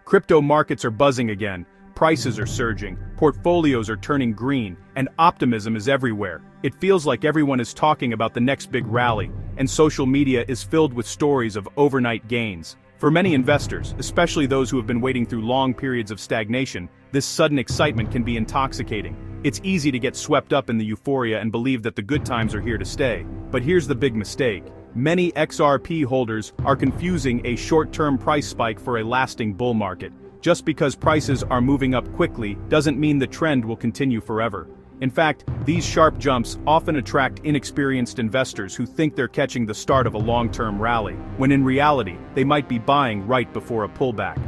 Crypto markets are buzzing again, prices are surging, portfolios are turning green, and optimism is everywhere. It feels like everyone is talking about the next big rally, and social media is filled with stories of overnight gains. For many investors, especially those who have been waiting through long periods of stagnation, this sudden excitement can be intoxicating. It's easy to get swept up in the euphoria and believe that the good times are here to stay. But here's the big mistake. Many XRP holders are confusing a short-term price spike for a lasting bull market. Just because prices are moving up quickly doesn't mean the trend will continue forever. In fact, these sharp jumps often attract inexperienced investors who think they're catching the start of a long-term rally, when in reality, they might be buying right before a pullback.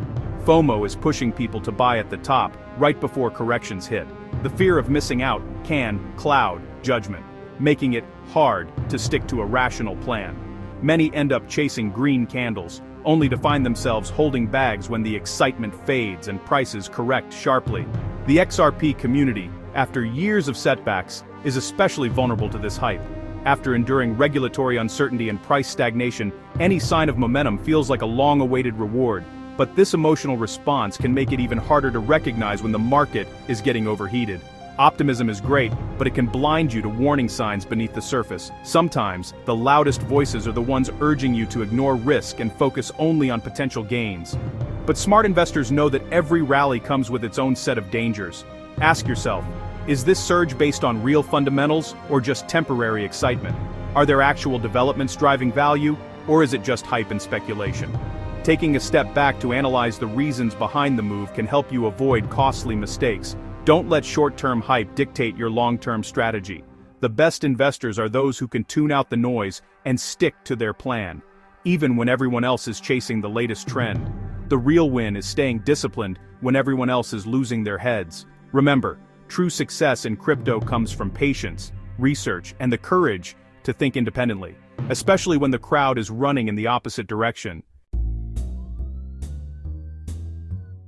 FOMO is pushing people to buy at the top, right before corrections hit. The fear of missing out can cloud judgment, making it hard to stick to a rational plan. Many end up chasing green candles, only to find themselves holding bags when the excitement fades and prices correct sharply. The XRP community, after years of setbacks, is especially vulnerable to this hype. After enduring regulatory uncertainty and price stagnation, any sign of momentum feels like a long-awaited reward. But this emotional response can make it even harder to recognize when the market is getting overheated. Optimism is great, but it can blind you to warning signs beneath the surface. Sometimes, the loudest voices are the ones urging you to ignore risk and focus only on potential gains. But smart investors know that every rally comes with its own set of dangers. Ask yourself, is this surge based on real fundamentals or just temporary excitement? Are there actual developments driving value, or is it just hype and speculation? Taking a step back to analyze the reasons behind the move can help you avoid costly mistakes. Don't let short-term hype dictate your long-term strategy. The best investors are those who can tune out the noise and stick to their plan, even when everyone else is chasing the latest trend. The real win is staying disciplined when everyone else is losing their heads. Remember, true success in crypto comes from patience, research, and the courage to think independently, especially when the crowd is running in the opposite direction.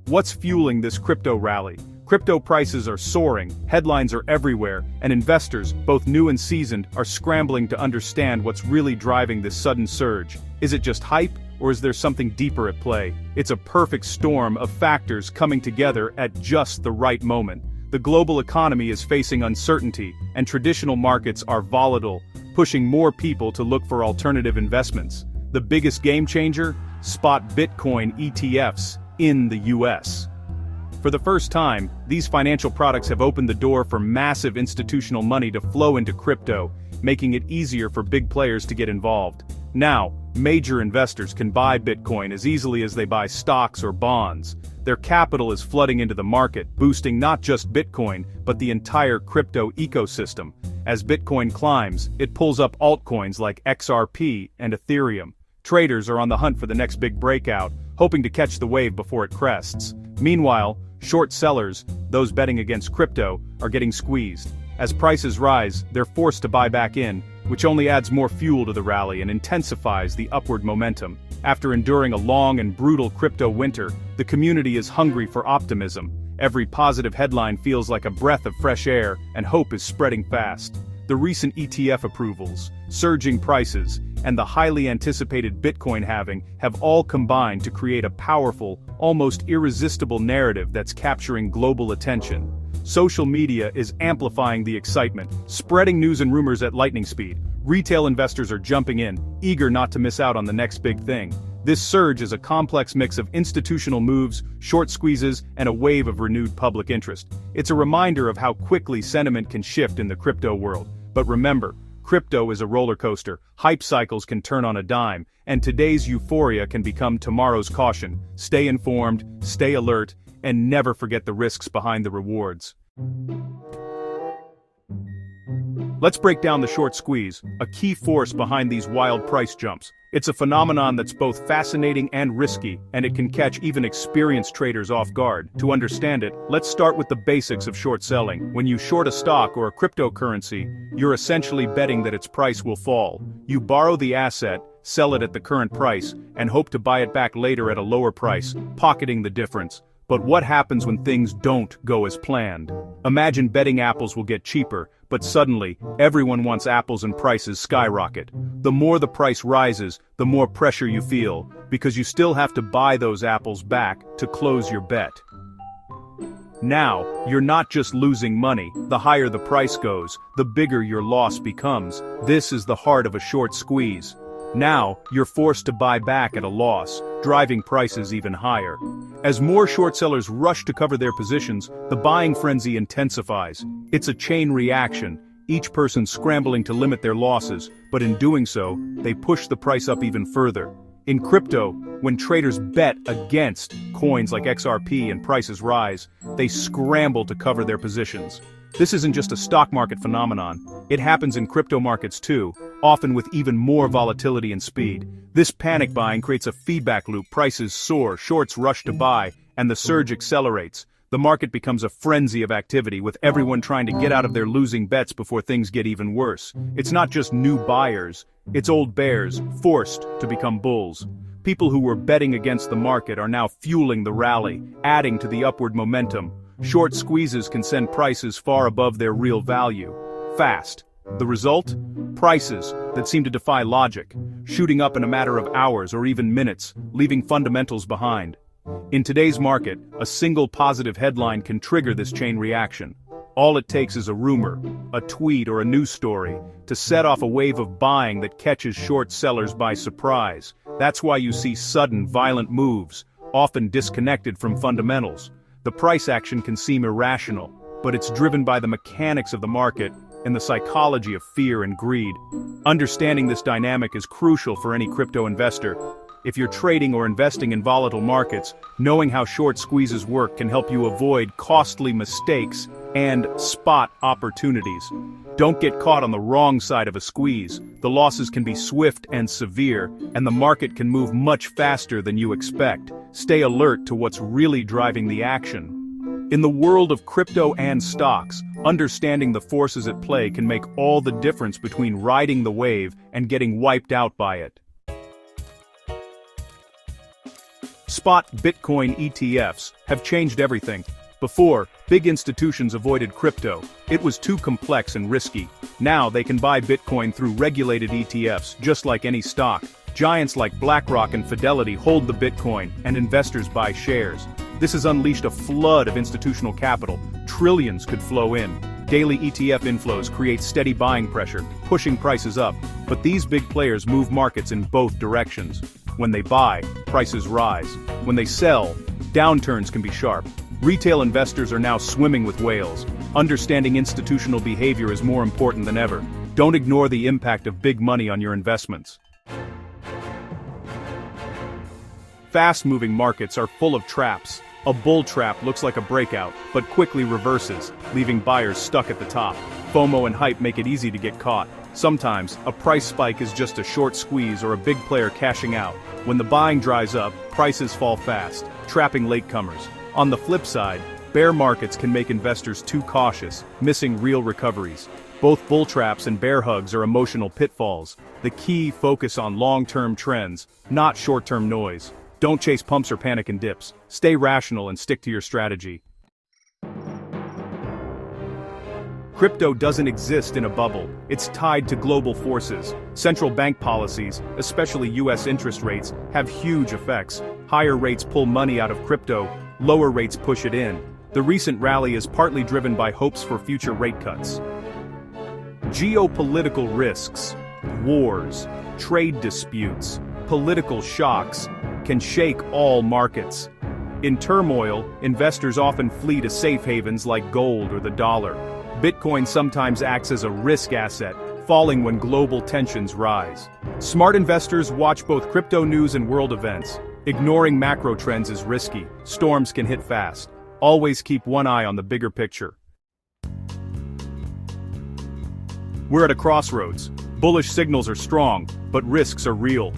What's fueling this crypto rally? Crypto prices are soaring, headlines are everywhere, and investors, both new and seasoned, are scrambling to understand what's really driving this sudden surge. Is it just hype, or is there something deeper at play? It's a perfect storm of factors coming together at just the right moment. The global economy is facing uncertainty, and traditional markets are volatile, pushing more people to look for alternative investments. The biggest game changer? Spot Bitcoin ETFs in the US. For the first time, these financial products have opened the door for massive institutional money to flow into crypto, making it easier for big players to get involved. Now, major investors can buy Bitcoin as easily as they buy stocks or bonds. Their capital is flooding into the market, boosting not just Bitcoin, but the entire crypto ecosystem. As Bitcoin climbs, it pulls up altcoins like XRP and Ethereum. Traders are on the hunt for the next big breakout, hoping to catch the wave before it crests. Meanwhile, short sellers, those betting against crypto, are getting squeezed. As prices rise, they're forced to buy back in, which only adds more fuel to the rally and intensifies the upward momentum. After enduring a long and brutal crypto winter, the community is hungry for optimism. Every positive headline feels like a breath of fresh air, and hope is spreading fast. The recent ETF approvals, surging prices, and the highly anticipated Bitcoin halving have all combined to create a powerful, almost irresistible narrative that's capturing global attention. Social media is amplifying the excitement, spreading news and rumors at lightning speed. Retail investors are jumping in, eager not to miss out on the next big thing. This surge is a complex mix of institutional moves, short squeezes, and a wave of renewed public interest. It's a reminder of how quickly sentiment can shift in the crypto world. But remember, crypto is a roller coaster, hype cycles can turn on a dime, and today's euphoria can become tomorrow's caution. Stay informed, stay alert, and never forget the risks behind the rewards. Let's break down the short squeeze, a key force behind these wild price jumps. It's a phenomenon that's both fascinating and risky, and it can catch even experienced traders off guard. To understand it, let's start with the basics of short selling. When you short a stock or a cryptocurrency, you're essentially betting that its price will fall. You borrow the asset, sell it at the current price, and hope to buy it back later at a lower price, pocketing the difference. But what happens when things don't go as planned? Imagine betting apples will get cheaper, but suddenly, everyone wants apples and prices skyrocket. The more the price rises, the more pressure you feel, because you still have to buy those apples back to close your bet. Now, you're not just losing money. The higher the price goes, the bigger your loss becomes. This is the heart of a short squeeze. Now, you're forced to buy back at a loss, driving prices even higher. As more short sellers rush to cover their positions, the buying frenzy intensifies. It's a chain reaction, each person scrambling to limit their losses, but in doing so, they push the price up even further. In crypto, when traders bet against coins like XRP and prices rise, they scramble to cover their positions. This isn't just a stock market phenomenon. It happens in crypto markets too, often with even more volatility and speed. This panic buying creates a feedback loop. Prices soar, shorts rush to buy, and the surge accelerates. The market becomes a frenzy of activity, with everyone trying to get out of their losing bets before things get even worse. It's not just new buyers, it's old bears, forced to become bulls. People who were betting against the market are now fueling the rally, adding to the upward momentum. Short squeezes can send prices far above their real value. Fast. The result? Prices that seem to defy logic, shooting up in a matter of hours or even minutes, leaving fundamentals behind. In today's market, a single positive headline can trigger this chain reaction. All it takes is a rumor, a tweet, or a news story to set off a wave of buying that catches short sellers by surprise. That's why you see sudden, violent moves, often disconnected from fundamentals. The price action can seem irrational, but it's driven by the mechanics of the market and the psychology of fear and greed. Understanding this dynamic is crucial for any crypto investor. If you're trading or investing in volatile markets, knowing how short squeezes work can help you avoid costly mistakes and spot opportunities. Don't get caught on the wrong side of a squeeze. The losses can be swift and severe, and the market can move much faster than you expect. Stay alert to what's really driving the action. In the world of crypto and stocks, understanding the forces at play can make all the difference between riding the wave and getting wiped out by it. Spot Bitcoin ETFs have changed everything. Before, big institutions avoided crypto. It was too complex and risky. Now they can buy Bitcoin through regulated ETFs, just like any stock. Giants like BlackRock and Fidelity hold the Bitcoin, and investors buy shares. This has unleashed a flood of institutional capital. Trillions could flow in. Daily ETF inflows create steady buying pressure, pushing prices up. But these big players move markets in both directions. When they buy, prices rise. When they sell, downturns can be sharp. Retail investors are now swimming with whales. Understanding institutional behavior is more important than ever. Don't ignore the impact of big money on your investments. Fast-moving markets are full of traps. A bull trap looks like a breakout, but quickly reverses, leaving buyers stuck at the top. FOMO and hype make it easy to get caught. Sometimes, a price spike is just a short squeeze or a big player cashing out. When the buying dries up, prices fall fast, trapping latecomers. On the flip side, bear markets can make investors too cautious, missing real recoveries. Both bull traps and bear hugs are emotional pitfalls. The key: focus on long-term trends, not short-term noise. Don't chase pumps or panic in dips. Stay rational and stick to your strategy. Crypto doesn't exist in a bubble. It's tied to global forces. Central bank policies, especially US interest rates, have huge effects. Higher rates pull money out of crypto, lower rates push it in. The recent rally is partly driven by hopes for future rate cuts. Geopolitical risks, wars, trade disputes, political shocks can shake all markets. In turmoil, investors often flee to safe havens like gold or the dollar. Bitcoin sometimes acts as a risk asset, falling when global tensions rise. Smart investors watch both crypto news and world events. Ignoring macro trends is risky. Storms can hit fast. Always keep one eye on the bigger picture. We're at a crossroads. Bullish signals are strong, but risks are real.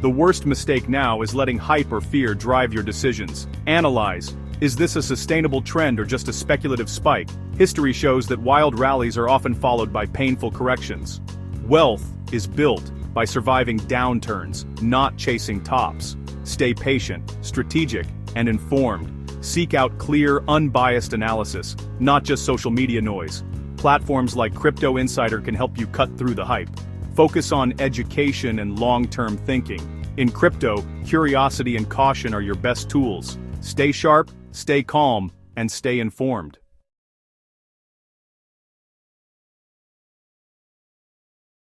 The worst mistake now is letting hype or fear drive your decisions. Analyze. Is this a sustainable trend or just a speculative spike? History shows that wild rallies are often followed by painful corrections. Wealth is built by surviving downturns, not chasing tops. Stay patient, strategic, and informed. Seek out clear, unbiased analysis, not just social media noise. Platforms like Crypto Insider can help you cut through the hype. Focus on education and long-term thinking. In crypto, curiosity and caution are your best tools. Stay sharp, stay calm, and stay informed.